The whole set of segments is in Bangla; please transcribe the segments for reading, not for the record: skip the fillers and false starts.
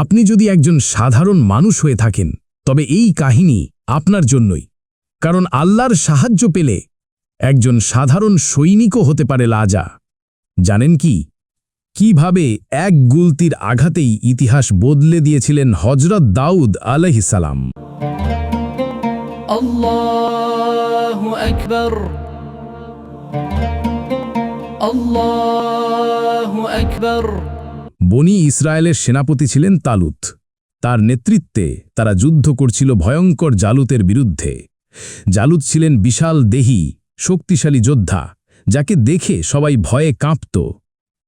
আপনি যদি একজন সাধারণ মানুষ হয়ে থাকেন তবে এই কাহিনী আপনার জন্যই, কারণ আল্লাহর সাহায্য পেলে একজন সাধারণ সৈনিকও হতে পারে লাজা। জানেন কিভাবে এক গুলতির আঘাতেই ইতিহাস বদলে দিয়েছিলেন হযরত দাউদ আলাইহিস সালাম। আল্লাহু আকবার, আল্লাহু আকবার। বনি ইসরায়েলের সেনাপতি ছিলেন তালুত। তার নেতৃত্বে তারা যুদ্ধ করছিল ভয়ঙ্কর জালুতের বিরুদ্ধে। জালুত ছিলেন বিশাল দেহী শক্তিশালী যোদ্ধা, যাকে দেখে সবাই ভয়ে কাঁপত।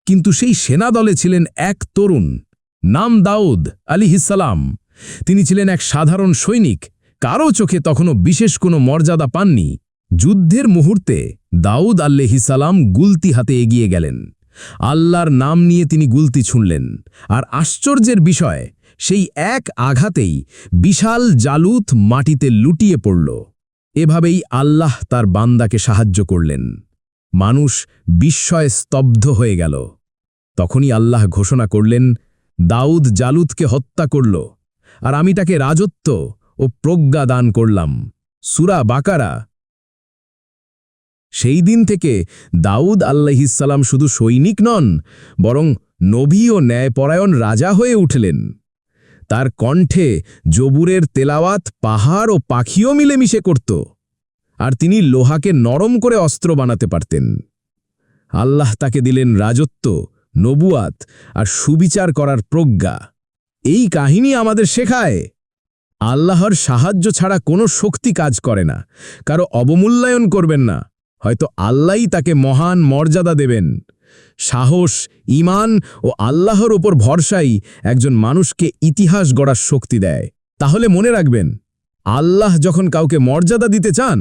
কিন্তু সেই সেনাদলে ছিলেন এক তরুণ, নাম দাউদ আলাইহিস সালাম। তিনি ছিলেন এক সাধারণ সৈনিক, কারও চোখে তখনও বিশেষ কোনো মর্যাদা পাননি। যুদ্ধের মুহূর্তে দাউদ আলাইহিস সালাম গুলতি হাতে এগিয়ে গেলেন। আল্লাহর নাম নিয়ে তিনি গুলতি ছুঁড়লেন, আর আশ্চর্যের বিষয়, সেই এক আঘাতেই বিশাল জালুত মাটিতে লুটিয়ে পড়ল। এভাবেই আল্লাহ তার বান্দাকে সাহায্য করলেন। মানুষ বিস্ময়ে স্তব্ধ হয়ে গেল। তখনই আল্লাহ ঘোষণা করলেন, দাউদ জালুতকে হত্যা করল, আর আমি তাকে রাজত্ব ও প্রজ্ঞা দান করলাম। সূরা বাকারা। সেই দিন থেকে দাউদ আলাইহিস সালাম শুধু সৈনিক নন, বরং নবী ও ন্যায়পরায়ণ রাজা হয়ে উঠলেন। তার কণ্ঠে জবুরের তেলাওয়াত পাহাড় ও পাখিও মিলেমিশে করত, আর তিনি লোহাকে নরম করে অস্ত্র বানাতে পারতেন। আল্লাহ তাকে দিলেন রাজত্ব, নবুয়াত আর সুবিচার করার প্রজ্ঞা। এই কাহিনী আমাদের শেখায়, আল্লাহর সাহায্য ছাড়া কোনো শক্তি কাজ করে না। কারো অবমূল্যায়ন করবেন না, হয়তো আল্লাহই তাকে মহান মর্যাদা দেবেন। সাহস, ঈমান ও আল্লাহর ওপর ভরসাই একজন মানুষকে ইতিহাস গড়ার শক্তি দেয়। তাহলে মনে রাখবেন, আল্লাহ যখন কাউকে মর্যাদা দিতে চান,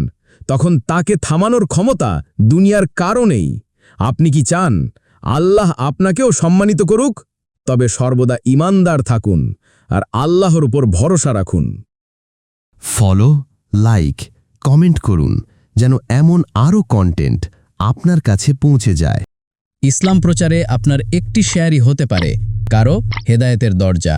তখন তাকে থামানোর ক্ষমতা দুনিয়ার কারও নেই। আপনি কি চান আল্লাহ আপনাকেও সম্মানিত করুক? তবে সর্বদা ঈমানদার থাকুন আর আল্লাহর উপর ভরসা রাখুন। ফলো, লাইক, কমেন্ট করুন, যেন এমন আরও কন্টেন্ট আপনার কাছে পৌঁছে যায়। ইসলাম প্রচারে আপনার একটি শেয়ারই হতে পারে কারো হেদায়েতের দরজা।